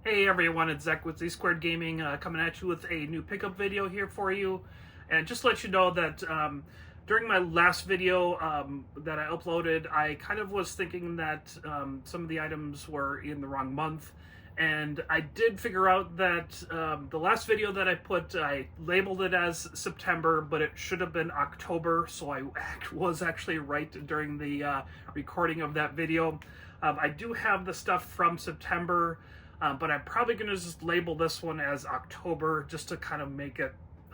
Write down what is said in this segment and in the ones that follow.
Hey everyone, it's Zach with Z Squared Gaming coming at you with a new pickup video here for you. And just to let you know that during my last video that I uploaded, I kind of was thinking that some of the items were in the wrong month. And I did figure out that the last video that I put, I labeled it as September, but it should have been October. So I was actually right during the recording of that video. I do have the stuff from September. But I'm probably going to just label this one as October just to kind of make it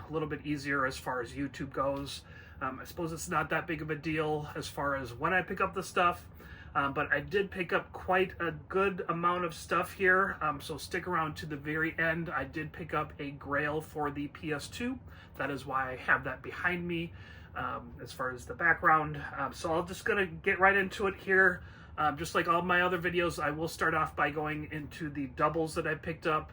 a little bit easier as far as YouTube goes. I suppose it's not that big of a deal as far as when I pick up the stuff, but I did pick up quite a good amount of stuff here, so stick around to the very end. I did pick up a Grail for the PS2. That is why I have that behind me as far as the background. So I'm just going to get right into it here. Just like all my other videos, I will start off by going into the doubles that I picked up.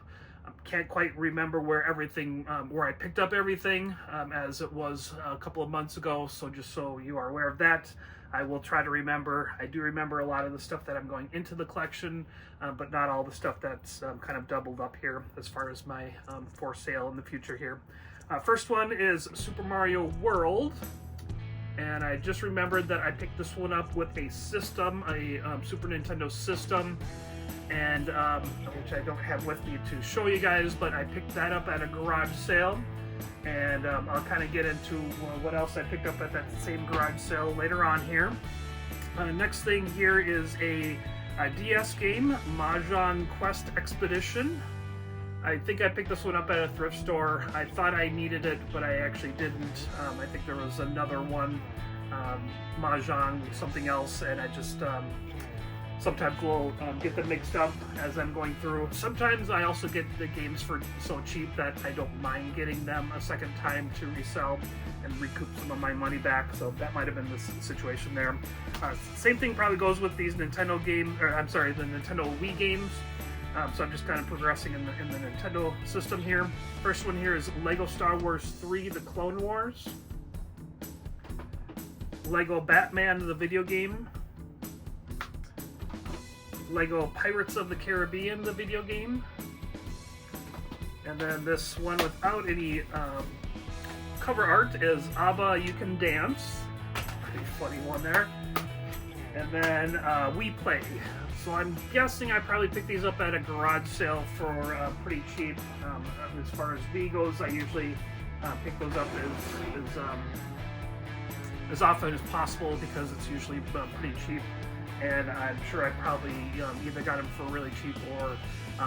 Can't quite remember where I picked up everything, as it was a couple of months ago. So just so you are aware of that, I will try to remember. I do remember a lot of the stuff that I'm going into the collection, but not all the stuff that's kind of doubled up here as far as my for sale in the future here. First one is Super Mario World. And I just remembered that I picked this one up with a system, a Super Nintendo system, and which I don't have with me to show you guys, but I picked that up at a garage sale, and I'll kind of get into what else I picked up at that same garage sale later on here. Next thing here is a DS game, Mahjong Quest Expedition. I think I picked this one up at a thrift store. I thought I needed it, but I actually didn't. I think there was another one, Mahjong, something else, and I just sometimes will get them mixed up as I'm going through. Sometimes I also get the games for so cheap that I don't mind getting them a second time to resell and recoup some of my money back, so that might have been the situation there. Same thing probably goes with these Nintendo games, or I'm sorry, the Nintendo Wii games. So I'm just kind of progressing in the Nintendo system here. First one here is Lego Star Wars 3: The Clone Wars. Lego Batman, the video game. Lego Pirates of the Caribbean, the video game. And then this one without any cover art is ABBA You Can Dance. Pretty funny one there. And then We Play. So I'm guessing I probably picked these up at a garage sale for pretty cheap. As far as V goes, I usually pick those up as often as possible because it's usually pretty cheap. And I'm sure I probably either got them for really cheap or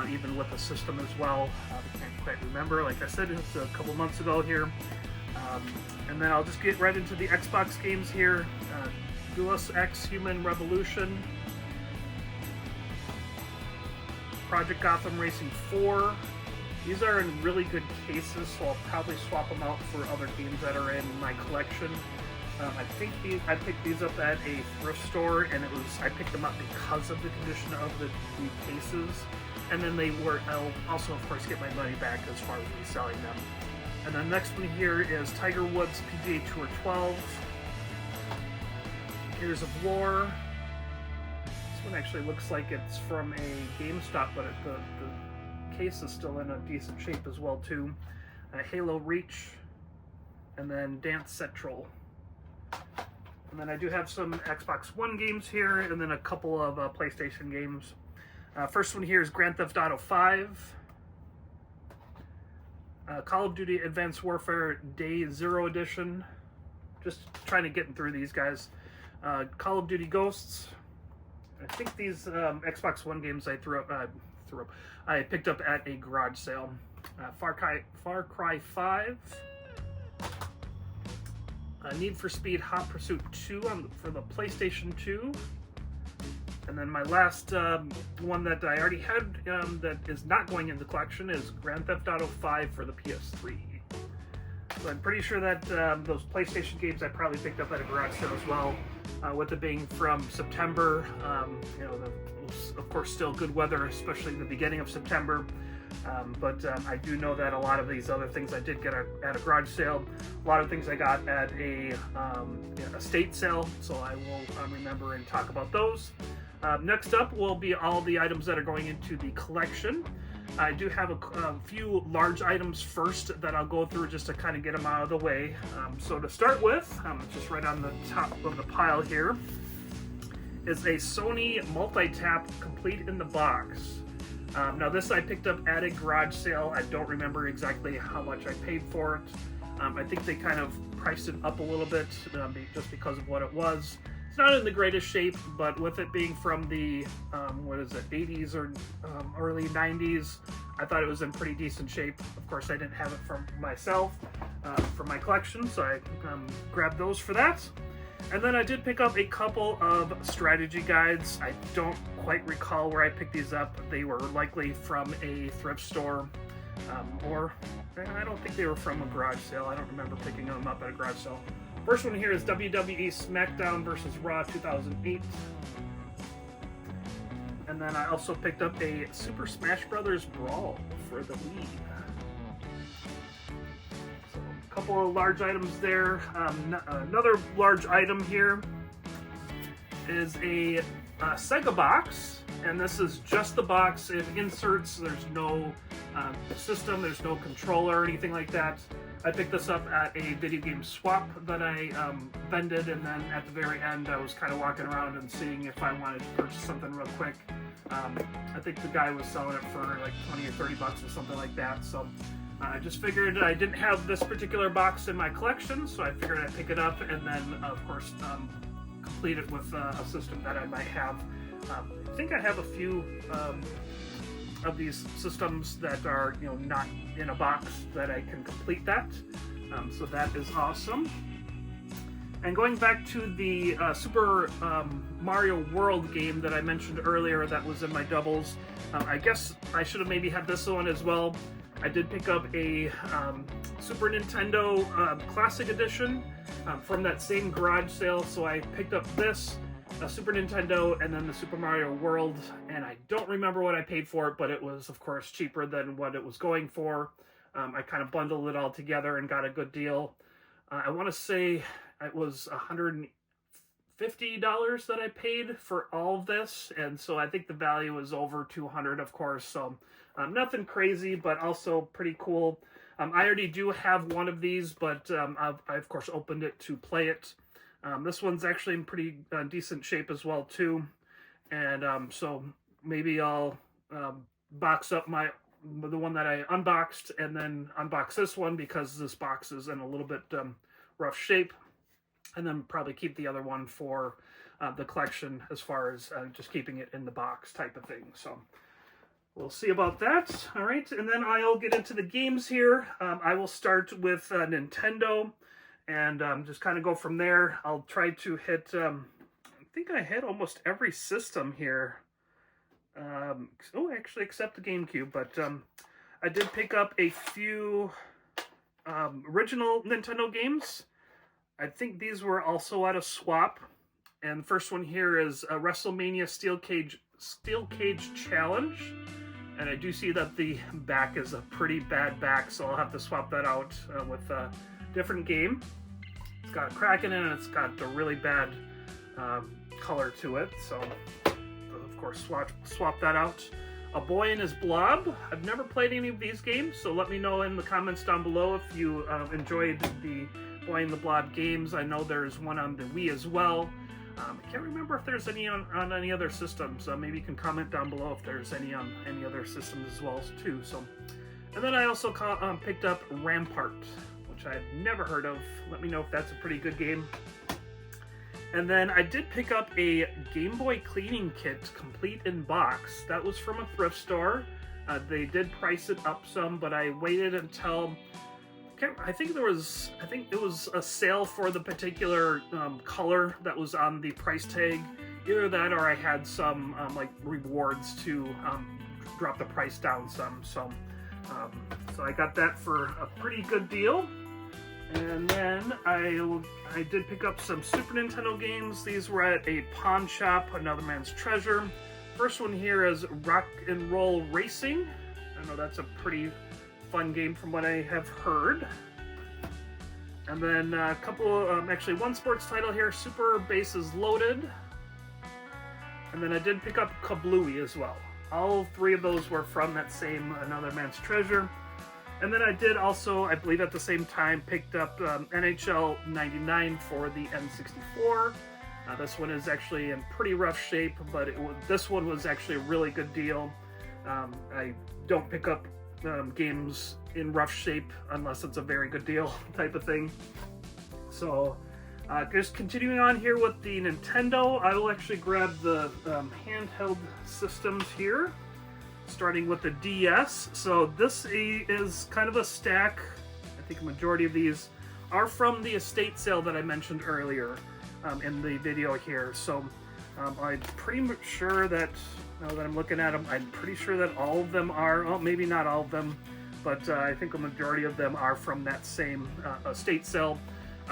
even with a system as well. I can't quite remember. Like I said, it's a couple months ago here. And then I'll just get right into the Xbox games here. Deus Ex Human Revolution. Project Gotham Racing 4. These are in really good cases, so I'll probably swap them out for other games that are in my collection. I picked these up at a thrift store, and I picked them up because of the condition of the cases, and then I'll also of course get my money back as far as reselling them. And the next one here is Tiger Woods PGA Tour 12. Gears of War. This one actually looks like it's from a GameStop, but the case is still in a decent shape as well too. Halo Reach, and then Dance Central. And then I do have some Xbox One games here, and then a couple of PlayStation games. First one here is Grand Theft Auto 5. Call of Duty Advanced Warfare Day 0 Edition. Just trying to get through these guys. Call of Duty Ghosts. I think these Xbox One games I picked up at a garage sale. Far Cry 5. Need for Speed Hot Pursuit 2 for the PlayStation 2. And then my last one that I already had that is not going in the collection is Grand Theft Auto 5 for the PS3. So I'm pretty sure that those PlayStation games I probably picked up at a garage sale as well. With it being from September, of course still good weather, especially the beginning of September. But I do know that a lot of these other things I did get at a garage sale. A lot of things I got at a estate sale, so I will remember and talk about those. Next up will be all the items that are going into the collection. I do have a few large items first that I'll go through just to kind of get them out of the way. So to start with, just right on the top of the pile here, is a Sony multi-tap complete in the box. Now this I picked up at a garage sale. I don't remember exactly how much I paid for it. I think they kind of priced it up a little bit just because of what it was. It's not in the greatest shape, but with it being from the, 80s or early 90s, I thought it was in pretty decent shape. Of course, I didn't have it for myself, for my collection, so I grabbed those for that. And then I did pick up a couple of strategy guides. I don't quite recall where I picked these up. They were likely from a thrift store, or I don't think they were from a garage sale. I don't remember picking them up at a garage sale. First one here is WWE SmackDown vs. Raw 2008. And then I also picked up a Super Smash Bros. Brawl for the Wii. So a couple of large items there. Another large item here is a Sega box. And this is just the box. It inserts, there's no system, there's no controller or anything like that. I picked this up at a video game swap that I vended, and then at the very end I was kind of walking around and seeing if I wanted to purchase something real quick. I think the guy was selling it for like 20 or 30 bucks or something like that, so I just figured I didn't have this particular box in my collection, so I figured I'd pick it up and then of course complete it with a system that I might have. I think I have a few of these systems that are, not in a box that I can complete that. So that is awesome. And going back to the Super Mario World game that I mentioned earlier that was in my doubles, I guess I should have maybe had this one as well. I did pick up a Super Nintendo Classic Edition from that same garage sale, so I picked up this, a Super Nintendo, and then the Super Mario World, and I don't remember what I paid for it, but it was of course cheaper than what it was going for. I kind of bundled it all together and got a good deal. I want to say it was $150 that I paid for all of this, and so I think the value was over $200, of course, so nothing crazy, but also pretty cool. I already do have one of these, but I of course opened it to play it. This one's actually in pretty decent shape as well too, and so maybe I'll box up the one that I unboxed and then unbox this one because this box is in a little bit rough shape, and then probably keep the other one for the collection as far as just keeping it in the box type of thing. So we'll see about that. All right, and then I'll get into the games here. I will start with Nintendo and just kind of go from there. I'll try to hit, I think I hit almost every system here. Actually except the GameCube, but I did pick up a few original Nintendo games. I think these were also at a swap. And the first one here is a WrestleMania Steel Cage Challenge. And I do see that the back is a pretty bad back, so I'll have to swap that out with a different game. It's got a crack in it, and it's got a really bad color to it, so of course swap that out. A Boy and His Blob. I've never played any of these games, so let me know in the comments down below if you enjoyed the Boy and the Blob games. I know there's one on the Wii as well. I can't remember if there's any on any other systems. Maybe you can comment down below if there's any on any other systems as well too. So, and then I also picked up Rampart, which I've never heard of. Let me know if that's a pretty good game. And then I did pick up a Game Boy cleaning kit, complete in box. That was from a thrift store. They did price it up some, but I waited until I think it was a sale for the particular color that was on the price tag. Either that or I had some like rewards to drop the price down some. So I got that for a pretty good deal. And then I did pick up some Super Nintendo games. These were at a pawn shop, Another Man's Treasure. First one here is Rock and Roll Racing. I know that's a pretty fun game from what I have heard. And then a couple, actually one sports title here, Super Bases Loaded. And then I did pick up Kablooey as well. all three of those were from that same Another Man's Treasure. And then I did also, I believe at the same time, picked up NHL 99 for the N64. This one is actually in pretty rough shape, but this one was actually a really good deal. I don't pick up games in rough shape unless it's a very good deal type of thing. So just continuing on here with the Nintendo, I will actually grab the handheld systems here, starting with the DS. So this is kind of a stack. I think a majority of these are from the estate sale that I mentioned earlier in the video here. So I'm pretty sure that, now that I'm looking at them, I'm pretty sure that all of them are, well, maybe not all of them, but I think a majority of them are from that same estate sale.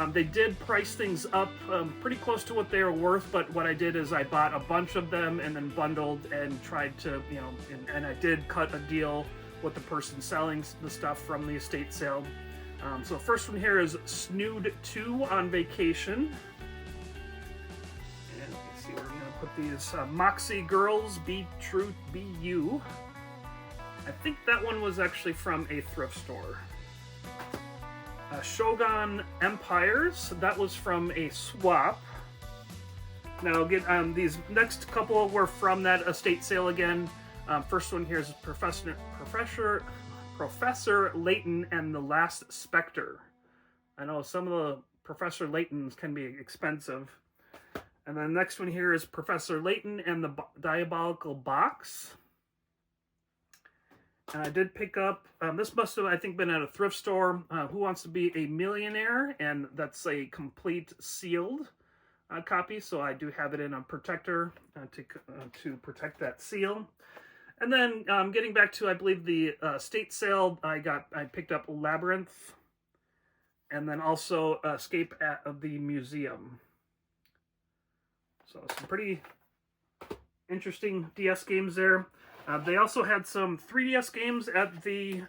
They did price things up pretty close to what they were worth, but what I did is I bought a bunch of them and then bundled and tried to, you know, and I did cut a deal with the person selling the stuff from the estate sale. So the first one here is Snood 2 on Vacation. And let's see where we're going to put these. Moxie Girls, Be True, Be You. I think that one was actually from a thrift store. Shogun Empires, that was from a swap. Now again, these next couple were from that estate sale again. First one here is Professor Layton and the Last Spectre. I know some of the Professor Laytons can be expensive. And then the next one here is Professor Layton and the Diabolical Box. And I did pick up, this must have, I think, been at a thrift store, Who Wants to Be a Millionaire? And that's a complete sealed copy, so I do have it in a protector to protect that seal. And then getting back to, I believe, the estate sale, I picked up Labyrinth, and then also Escape at the Museum. So some pretty interesting DS games there. They also had some 3DS games at the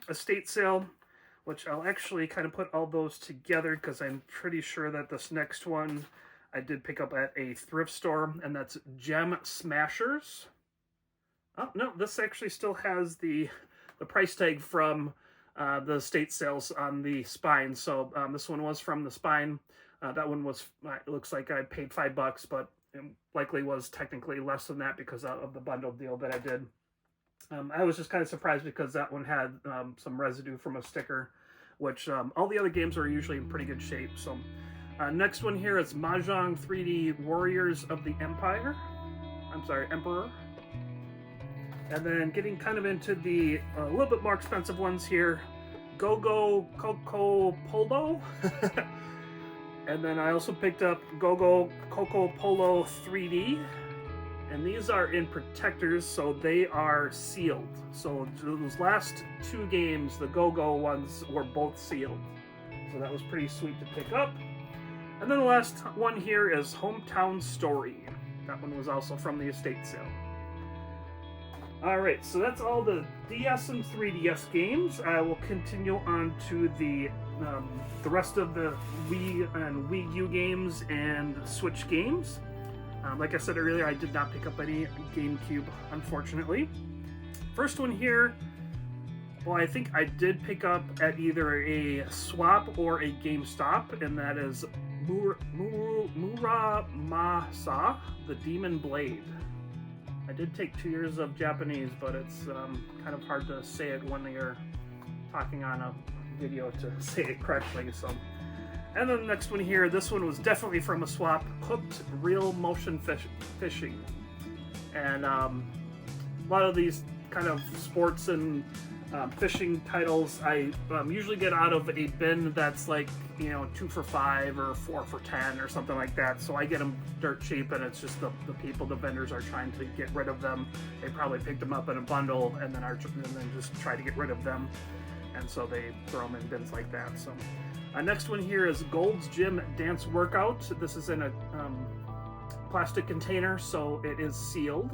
estate sale, which I'll actually kind of put all those together because I'm pretty sure that this next one I did pick up at a thrift store, and that's Gem Smashers. Oh, no, this actually still has the price tag from the estate sales on the spine. So this one was from the spine. That one was, it looks like I paid $5, but it likely was technically less than that because of the bundle deal that I did. I was just kind of surprised because that one had some residue from a sticker, which all the other games are usually in pretty good shape. So next one here is Mahjong 3D Warriors of the Empire. I'm sorry, Emperor. And then getting kind of into the a little bit more expensive ones here, Go-Go Coco Polo. And then I also picked up Go-Go Coco Polo 3D. And these are in protectors, so they are sealed. So those last two games, the Go-Go ones, were both sealed. So that was pretty sweet to pick up. And then the last one here is Hometown Story. That one was also from the estate sale. Alright, so that's all the DS and 3DS games. I will continue on to the rest of the Wii and Wii U games and Switch games. Like I said earlier, I did not pick up any GameCube, unfortunately. First one here, well, I think I did pick up at either a swap or a GameStop, and that is Muramasa, the Demon Blade. I did take 2 years of Japanese, but it's kind of hard to say it when you're talking on a video to say it correctly. So, and then the next one here, this one was definitely from a swap, Hooked Real Motion Fishing. And a lot of these kind of sports and fishing titles I usually get out of a bin that's like, you know, 2 for $5 or 4 for $10 or something like that. So I get them dirt cheap, and it's just the people, the vendors are trying to get rid of them. They probably picked them up in a bundle and then just try to get rid of them, and so they throw them in bins like that. So next one here is Gold's Gym Dance Workout. This is in a plastic container, so it is sealed,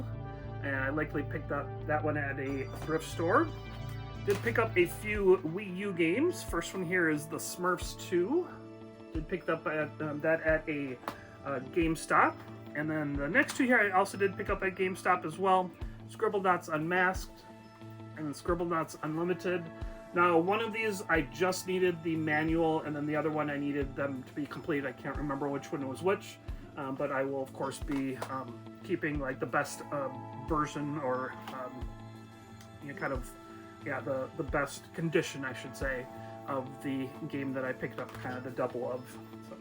and I likely picked up that one at a thrift store. Did pick up a few Wii U games. First one here is the Smurfs 2. Did pick up that at a GameStop. And then the next two here I also did pick up at GameStop as well. Scribblenauts Unmasked, and then Scribblenauts Unlimited. Now, one of these I just needed the manual, and then the other one I needed them to be complete. I can't remember which one was which, but I will of course be keeping like the best version, or the best condition, I should say, of the game that I picked up, kind of the double of. So.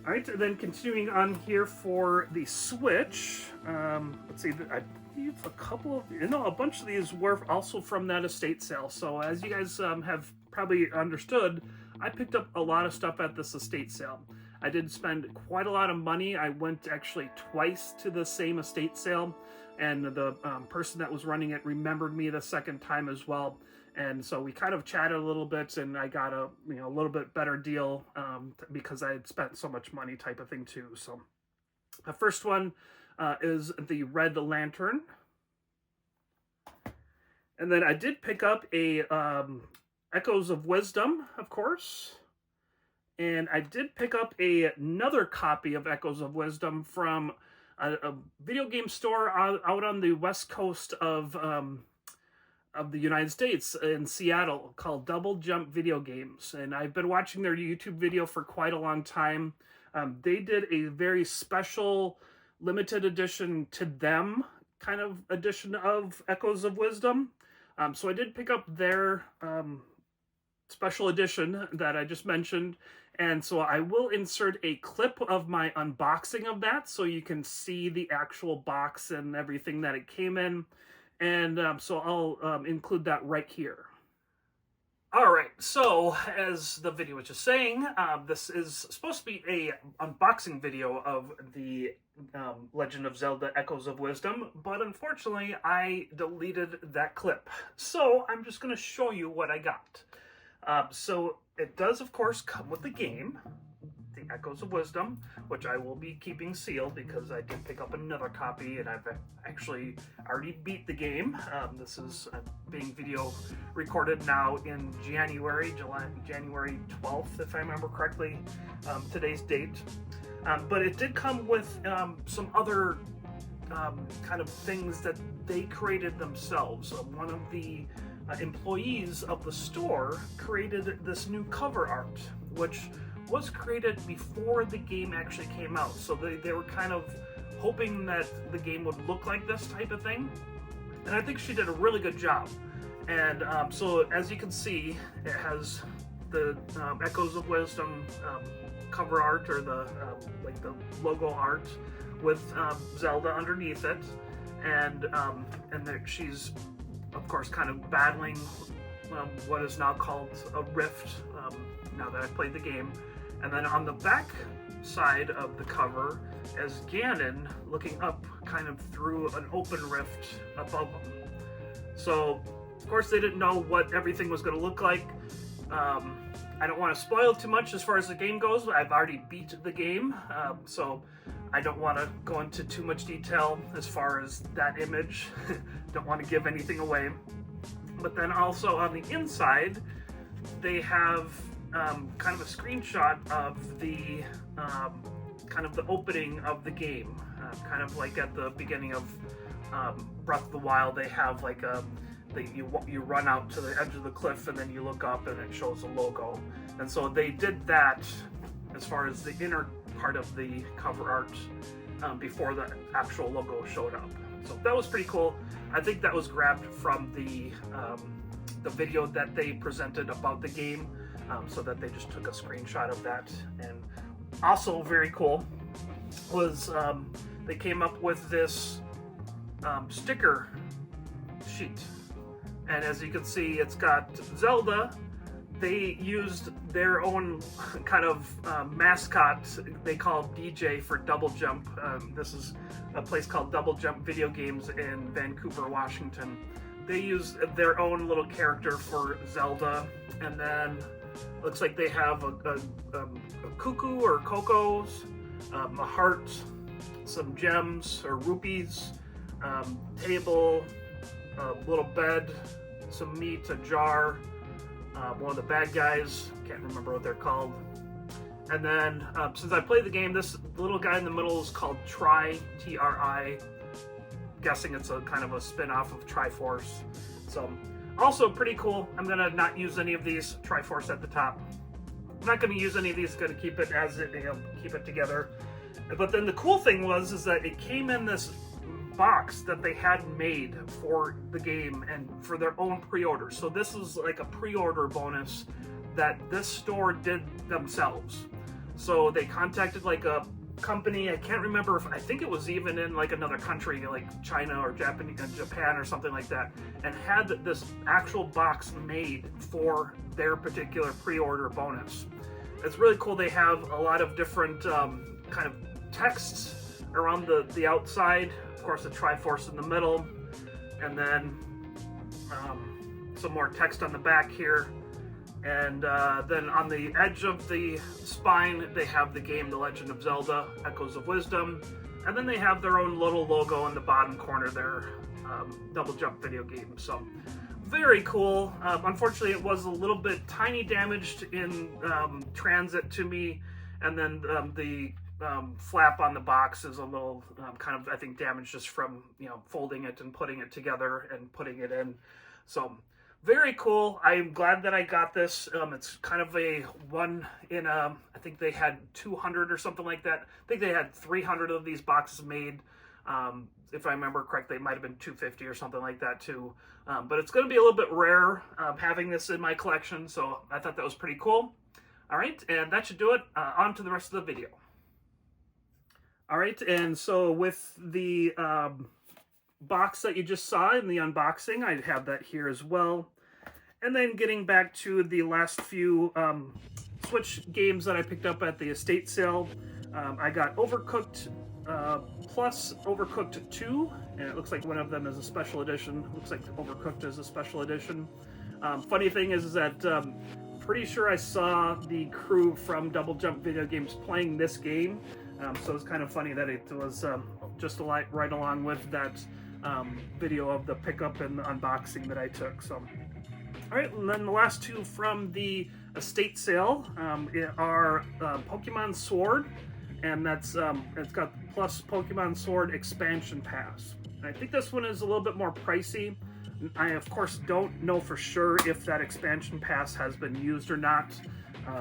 All right, then continuing on here for the Switch. Let's see, I believe a bunch of these were also from that estate sale. So as you guys have probably understood, I picked up a lot of stuff at this estate sale. I did spend quite a lot of money. I went actually twice to the same estate sale, and the person that was running it remembered me the second time as well. And so we kind of chatted a little bit, and I got a little bit better deal because I had spent so much money, type of thing too. So the first one is the Red Lantern, and then I did pick up a Echoes of Wisdom, of course, and I did pick up another copy of Echoes of Wisdom from a video game store out on the west coast of the United States in Seattle, called Double Jump Video Games. And I've been watching their YouTube video for quite a long time. They did a very special limited edition to them kind of edition of Echoes of Wisdom. So I did pick up their special edition that I just mentioned. And so I will insert a clip of my unboxing of that so you can see the actual box and everything that it came in. And so I'll include that right here. All right, so as the video was just saying, this is supposed to be a unboxing video of the Legend of Zelda Echoes of Wisdom, but unfortunately I deleted that clip. So I'm just going to show you what I got. So it does, of course, come with the game, the Echoes of Wisdom, which I will be keeping sealed because I did pick up another copy and I've actually already beat the game. This is being video recorded now in January 12th, if I remember correctly, today's date. But it did come with some other kind of things that they created themselves. One of the employees of the store created this new cover art, which was created before the game actually came out. So they were kind of hoping that the game would look like this type of thing. And I think she did a really good job. And so as you can see, it has the Echoes of Wisdom cover art, or the like the logo art with Zelda underneath it. And that she's, of course, kind of battling what is now called a rift, now that I've played the game. And then on the back side of the cover is Ganon looking up kind of through an open rift above him. So, of course, they didn't know what everything was going to look like. I don't want to spoil too much as far as the game goes. I've already beat the game, so I don't want to go into too much detail as far as that image. Don't want to give anything away. But then also on the inside, they have kind of a screenshot of the kind of the opening of the game, kind of like at the beginning of Breath of the Wild. They have like you run out to the edge of the cliff and then you look up and it shows the logo. And so they did that as far as the inner part of the cover art before the actual logo showed up. So that was pretty cool. I think that was grabbed from the video that they presented about the game, so that they just took a screenshot of that. And also very cool was they came up with this sticker sheet. And as you can see, it's got Zelda. They used their own kind of mascot they call DJ for Double Jump. This is a place called Double Jump Video Games in Vancouver, Washington. They used their own little character for Zelda, and then looks like they have a cuckoo or cocos, a heart, some gems or rupees, table, a little bed, some meat, a jar, one of the bad guys, can't remember what they're called. And then, since I played the game, this little guy in the middle is called Tri, T-R-I. guessing it's a kind of a spin-off of Triforce. So also pretty cool. I'm gonna not use any of these. Triforce at the top. I'm not gonna use any of these. Gonna keep it as it, keep it together. But then the cool thing is that it came in this box that they had made for the game and for their own pre-order. So this is like a pre-order bonus that this store did themselves. So they contacted like a company, I can't remember if, I think it was even in like another country like China or Japan or something like that, and had this actual box made for their particular pre-order bonus. It's really cool. They have a lot of different kind of texts around the outside. Of course, the Triforce in the middle, and then some more text on the back here. And then on the edge of the spine, they have the game The Legend of Zelda: Echoes of Wisdom. And then they have their own little logo in the bottom corner there, Double Jump video game. So very cool. Unfortunately, it was a little bit tiny damaged in transit to me. And then the flap on the box is a little kind of, I think, damaged just from, folding it and putting it together and putting it in. So very cool. I'm glad that I got this. It's kind of a one in I think they had 200 or something like that. I think they had 300 of these boxes made. If I remember correctly, it might have been 250 or something like that too. But it's going to be a little bit rare having this in my collection, so I thought that was pretty cool. All right, and that should do it. On to the rest of the video. All right, and so with the box that you just saw in the unboxing, I have that here as well. And then getting back to the last few Switch games that I picked up at the estate sale, I got Overcooked plus Overcooked 2, and it looks like one of them is a special edition. Looks like Overcooked is a special edition. Funny thing is that pretty sure I saw the crew from Double Jump Video Games playing this game, so it's kind of funny that it was just right along with that video of the pickup and the unboxing that I took. So, all right, and then the last two from the estate sale are Pokemon Sword, and that's it's got plus Pokemon Sword expansion pass. And I think this one is a little bit more pricey. I of course don't know for sure if that expansion pass has been used or not.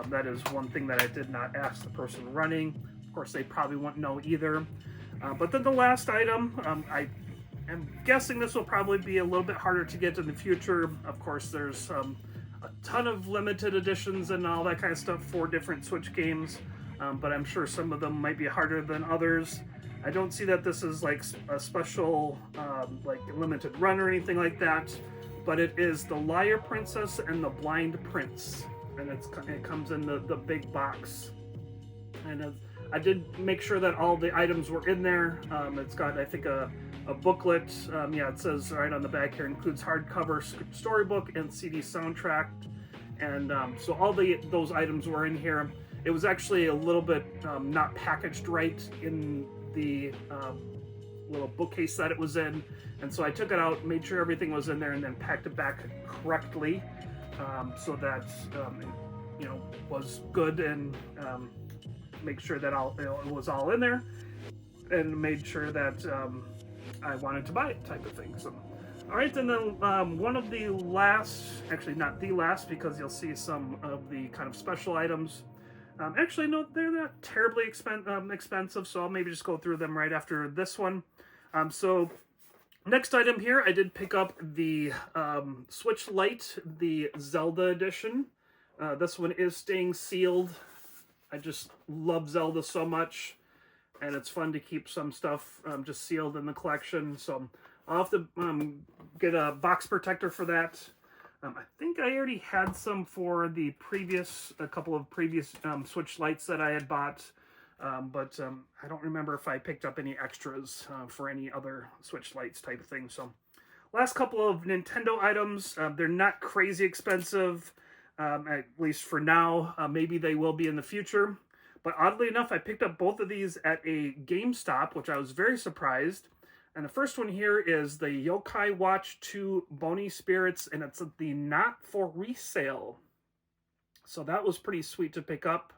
That is one thing that I did not ask the person running. Of course, they probably won't know either. But then the last item, I am guessing this will probably be a little bit harder to get in the future. Of course, there's a ton of limited editions and all that kind of stuff for different Switch games, but I'm sure some of them might be harder than others. I don't see that this is like a special like limited run or anything like that, but it is the Liar Princess and the Blind Prince, and it comes in the big box. And I did make sure that all the items were in there. It's got, I think, a booklet. Yeah, it says right on the back here, includes hardcover storybook and CD soundtrack. And so all those items were in here. It was actually a little bit not packaged right in the little bookcase that it was in. And so I took it out, made sure everything was in there, and then packed it back correctly so that it was good, and make sure that it was all in there, and made sure that I wanted to buy it, type of thing. So, all right, and then one of the last, actually not the last, because you'll see some of the kind of special items. Actually, no, they're not terribly expensive, so I'll maybe just go through them right after this one. So, next item here, I did pick up the Switch Lite, the Zelda edition. This one is staying sealed. I just love Zelda so much, and it's fun to keep some stuff just sealed in the collection. So I'll have to get a box protector for that. I think I already had some for a couple of previous Switch Lites that I had bought, but I don't remember if I picked up any extras for any other Switch Lites type of thing. So last couple of Nintendo items, they're not crazy expensive. At least for now. Maybe they will be in the future. But oddly enough, I picked up both of these at a GameStop, which I was very surprised. And the first one here is the Yokai Watch 2 Bony Spirits, and it's the not for resale. So that was pretty sweet to pick up.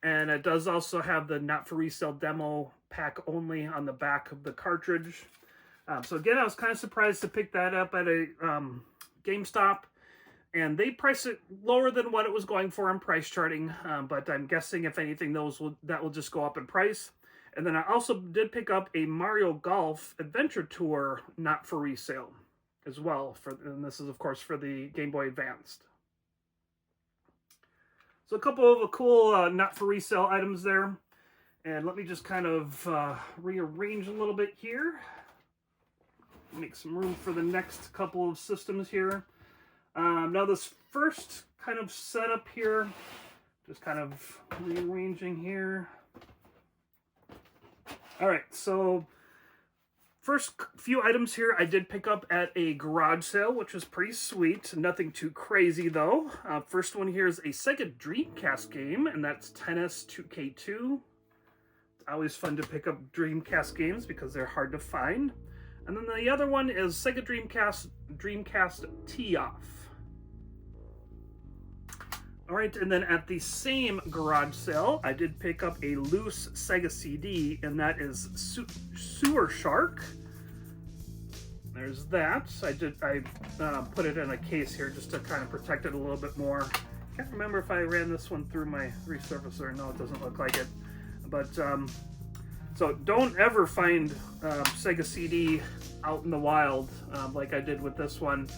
And it does also have the not for resale demo pack only on the back of the cartridge. So again, I was kind of surprised to pick that up at a GameStop, and they priced it lower than what it was going for in price charting. But I'm guessing, if anything, that will just go up in price. And then I also did pick up a Mario Golf Adventure Tour, not for resale, as well. And this is, of course, for the Game Boy Advanced. So a couple of cool not for resale items there. And let me just kind of rearrange a little bit here. Make some room for the next couple of systems here. Now this first kind of setup here, just kind of rearranging here. All right, so first few items here I did pick up at a garage sale, which was pretty sweet. Nothing too crazy though. First one here is a Sega Dreamcast game, and that's Tennis 2K2. It's always fun to pick up Dreamcast games because they're hard to find. And then the other one is Sega Dreamcast Tee-Off. All right, and then at the same garage sale, I did pick up a loose Sega CD, and that is Sewer Shark. There's that. I put it in a case here just to kind of protect it a little bit more. Can't remember if I ran this one through my resurfacer. No, it doesn't look like it. But so don't ever find Sega CD out in the wild like I did with this one.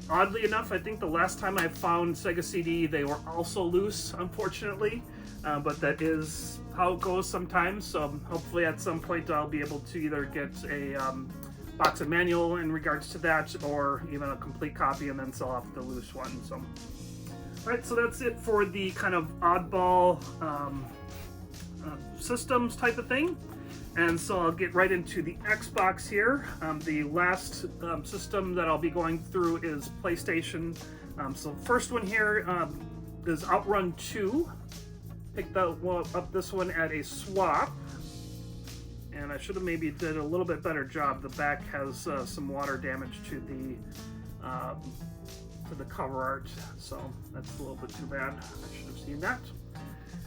Oddly enough, I think the last time I found Sega CD, they were also loose, unfortunately. But that is how it goes sometimes. So hopefully at some point I'll be able to either get a box of manual in regards to that, or even a complete copy and then sell off the loose one. So, all right, so that's it for the kind of oddball systems type of thing. And so I'll get right into the Xbox here. The last system that I'll be going through is PlayStation. So first one here is Outrun 2. Picked up this one at a swap. And I should have maybe did a little bit better job. The back has some water damage to the cover art. So that's a little bit too bad. I should have seen that.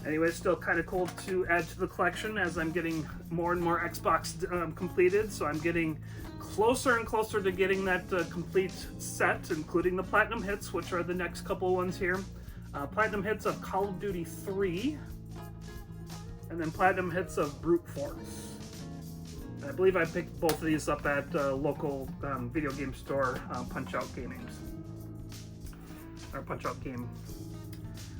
Anyway, still kind of cool to add to the collection as I'm getting more and more Xbox completed. So I'm getting closer and closer to getting that complete set, including the Platinum Hits, which are the next couple of ones here. Platinum Hits of Call of Duty 3, and then Platinum Hits of Brute Force. And I believe I picked both of these up at local video game store, Punch-Out Gaming. Or Punch-Out Game.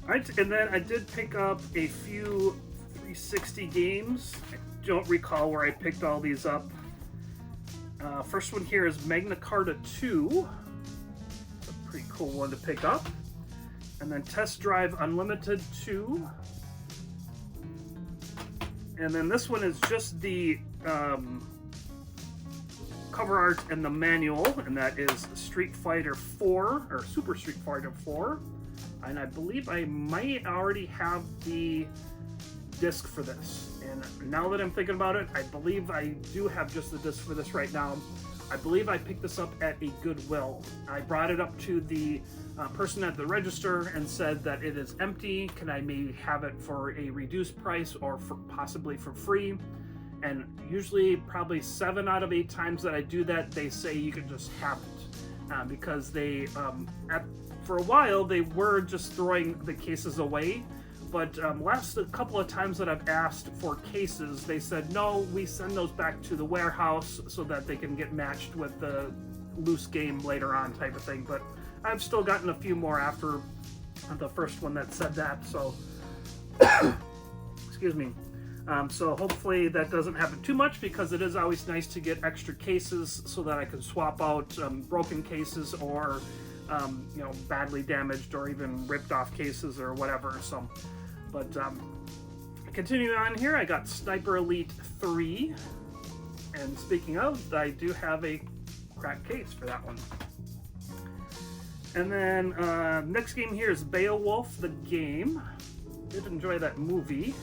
Alright, and then I did pick up a few 360 games. I don't recall where I picked all these up. First one here is Magna Carta 2. It's a pretty cool one to pick up. And then Test Drive Unlimited 2. And then this one is just the cover art and the manual, and that is Street Fighter 4, or Super Street Fighter 4. And I believe I might already have the disc for this. And now that I'm thinking about it, I believe I do have just the disc for this right now. I believe I picked this up at a Goodwill. I brought it up to the person at the register and said that it is empty. Can I maybe have it for a reduced price or possibly for free? And usually probably 7 out of 8 times that I do that, they say you can just have it. Because they, for a while, they were just throwing the cases away. But last couple of times that I've asked for cases, they said, no, we send those back to the warehouse so that they can get matched with the loose game later on type of thing. But I've still gotten a few more after the first one that said that, so excuse me. So hopefully that doesn't happen too much, because it is always nice to get extra cases so that I can swap out broken cases or badly damaged or even ripped off cases or whatever. So, but continuing on here, I got Sniper Elite 3, and speaking of, I do have a cracked case for that one. And then next game here is Beowulf the game. Did enjoy that movie.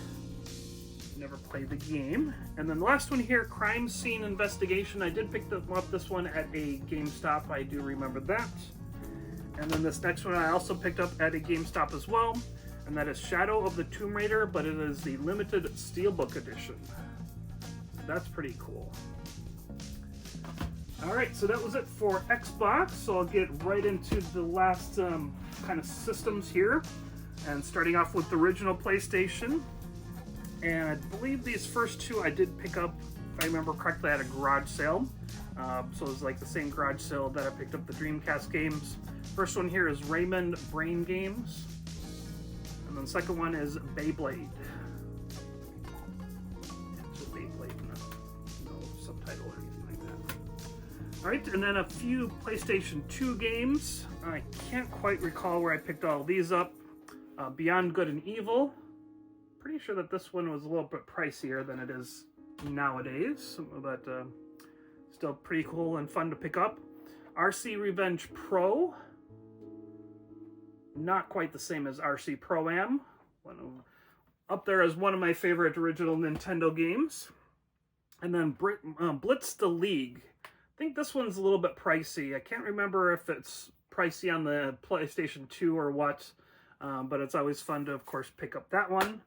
Never played the game. And then the last one here, Crime Scene Investigation. I did pick up this one at a GameStop. I do remember that. And then this next one I also picked up at a GameStop as well, and that is Shadow of the Tomb Raider, but it is the limited Steelbook edition. That's pretty cool. All right, so that was it for Xbox. So I'll get right into the last kind of systems here. And starting off with the original PlayStation. And I believe these first two I did pick up, if I remember correctly, at a garage sale. So it was like the same garage sale that I picked up the Dreamcast games. First one here is Raymond Brain Games. And then the second one is Beyblade. It's just Beyblade, no subtitle or anything like that. Alright, and then a few PlayStation 2 games. I can't quite recall where I picked all these up. Beyond Good and Evil. Pretty sure that this one was a little bit pricier than it is nowadays, but still pretty cool and fun to pick up. RC Revenge Pro. Not quite the same as RC Pro-Am. Up there as one of my favorite original Nintendo games. And then Blitz the League. I think this one's a little bit pricey. I can't remember if it's pricey on the PlayStation 2 or what. But it's always fun to, of course, pick up that one.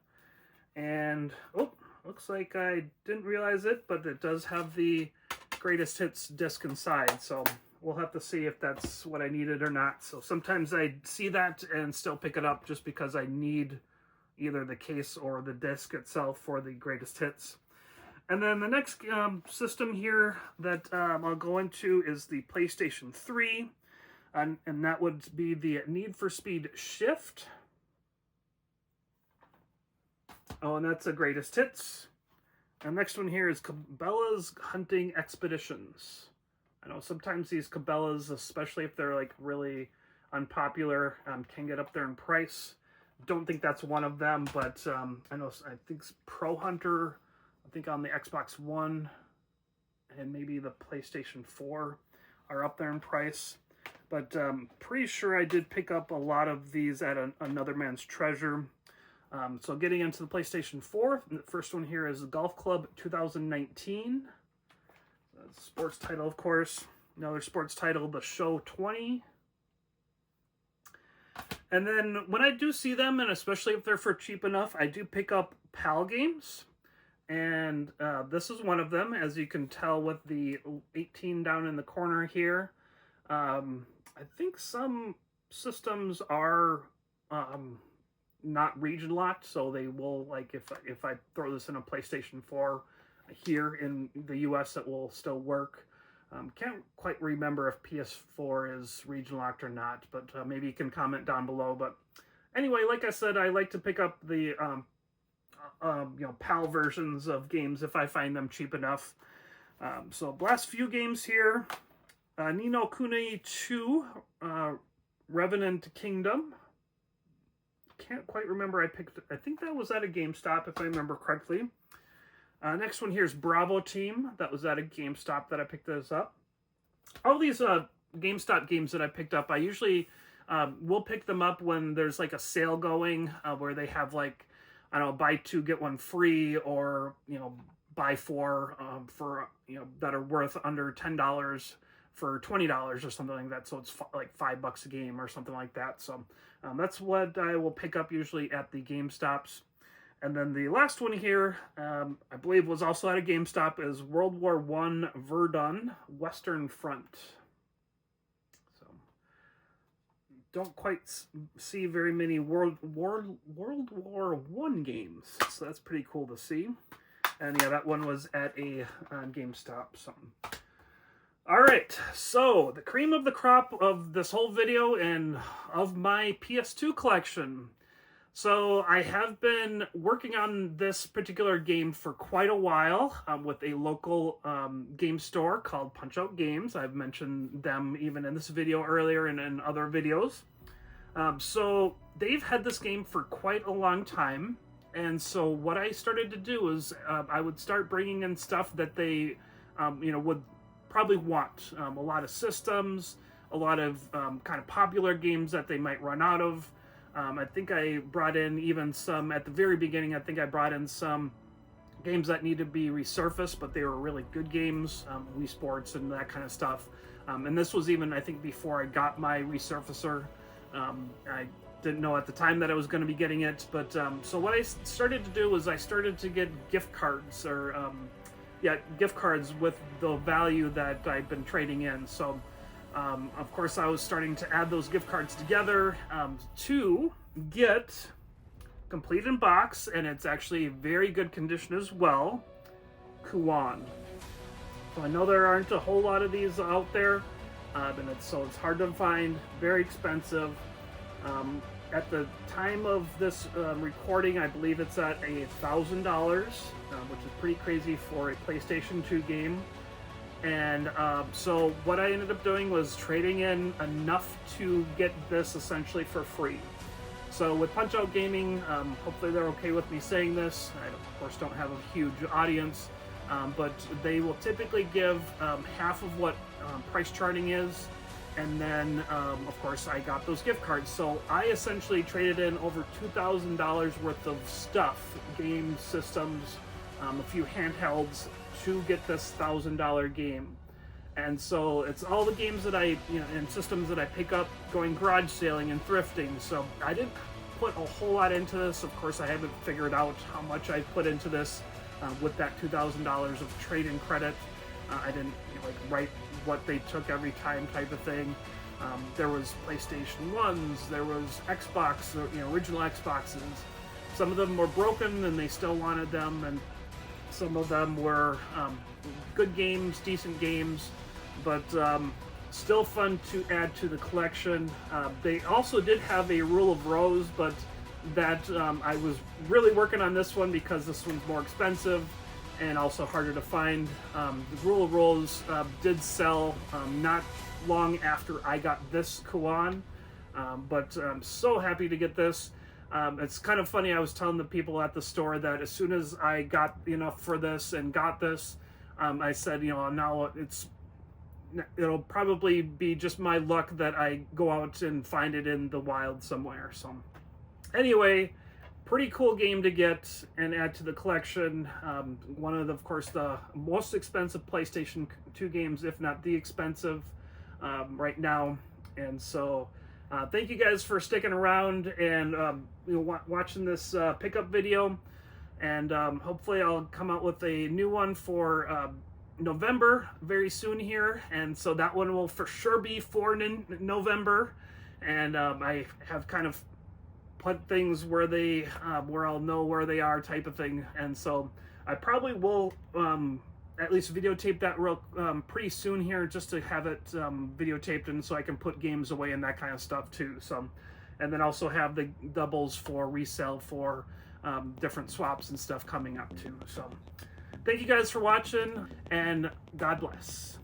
And, oh, looks like I didn't realize it, but it does have the Greatest Hits disc inside. So we'll have to see if that's what I needed or not. So sometimes I see that and still pick it up just because I need either the case or the disc itself for the Greatest Hits. And then the next system here that I'll go into is the PlayStation 3. And that would be the Need for Speed Shift. Oh, and that's the Greatest Hits. And next one here is Cabela's Hunting Expeditions. I know sometimes these Cabela's, especially if they're like really unpopular, can get up there in price. Don't think that's one of them, but I think Pro Hunter, I think on the Xbox One and maybe the PlayStation 4 are up there in price. But pretty sure I did pick up a lot of these at Another Man's Treasure. So getting into the PlayStation 4, the first one here is Golf Club 2019. That's a sports title, of course. Another sports title, The Show 20. And then when I do see them, and especially if they're for cheap enough, I do pick up PAL games. And this is one of them, as you can tell with the 18 down in the corner here. I think some systems are not region locked, so they will, like, if I throw this in a PlayStation 4 here in the US, it will still work. Can't quite remember if PS4 is region locked or not, but maybe you can comment down below. But anyway, like I said, I like to pick up the PAL versions of games if I find them cheap enough. So last few games here. Ni no Kuni 2, Revenant Kingdom. Can't quite remember. I think that was at a GameStop, if I remember correctly. Next one here is Bravo Team. That was at a GameStop that I picked this up. All these GameStop games that I picked up, I usually will pick them up when there's like a sale going where they have like, I don't know, buy two, get one free, or, buy four for, that are worth under $10 for $20 or something like that. So it's like $5 a game or something like that. So that's what I will pick up usually at the GameStops. And then the last one here, I believe was also at a GameStop, is World War I Verdun Western Front. So don't quite see very many World War I games. So that's pretty cool to see. And yeah, that one was at a GameStop. So. All right, so the cream of the crop of this whole video and of my PS2 collection. So I have been working on this particular game for quite a while with a local game store called Punch-Out Games. I've mentioned them even in this video earlier and in other videos. So they've had this game for quite a long time. And so what I started to do is I would start bringing in stuff that they, would probably want. A lot of systems, a lot of kind of popular games that they might run out of. I think I brought in even some, at the very beginning, I think I brought in some games that need to be resurfaced, but they were really good games, Wii Sports and that kind of stuff. And this was even, I think, before I got my resurfacer. I didn't know at the time that I was going to be getting it, but so what I started to do was I started to get gift cards or yeah, gift cards with the value that I've been trading in. So of course I was starting to add those gift cards together to get complete in box, and it's actually very good condition as well, Kuan. So I know there aren't a whole lot of these out there, and it's hard to find, very expensive. At the time of this recording, I believe it's at $1,000, which is pretty crazy for a PlayStation 2 game. And so what I ended up doing was trading in enough to get this essentially for free. So with Punch-Out Gaming, hopefully they're okay with me saying this. I, of course, don't have a huge audience, but they will typically give half of what price charting is. And then, of course, I got those gift cards. So I essentially traded in over $2,000 worth of stuff, game systems, a few handhelds, to get this $1,000 game. And so it's all the games that and systems that I pick up going garage sailing and thrifting. So I didn't put a whole lot into this. Of course, I haven't figured out how much I put into this with that $2,000 of trade-in credit. I didn't write what they took every time type of thing. There was PlayStation 1s, there was Xbox, original Xboxes. Some of them were broken and they still wanted them, and some of them were good games, decent games, but still fun to add to the collection. They also did have a Rule of Rose, but that I was really working on this one because this one's more expensive and also harder to find. The Rule of Rose did sell not long after I got this Kuan, but I'm so happy to get this. It's kind of funny, I was telling the people at the store that as soon as I got enough for this and got this, I said, now it'll probably be just my luck that I go out and find it in the wild somewhere. So anyway, pretty cool game to get and add to the collection. One of course, the most expensive PlayStation 2 games, if not the expensive right now. And so thank you guys for sticking around and watching this pickup video. And hopefully I'll come out with a new one for November very soon here. And so that one will for sure be for November. And I have kind of put things where where I'll know where they are type of thing. And so I probably will at least videotape that real pretty soon here, just to have it videotaped, and so I can put games away and that kind of stuff too. So, and then also have the doubles for resale for different swaps and stuff coming up too. So thank you guys for watching, and God bless.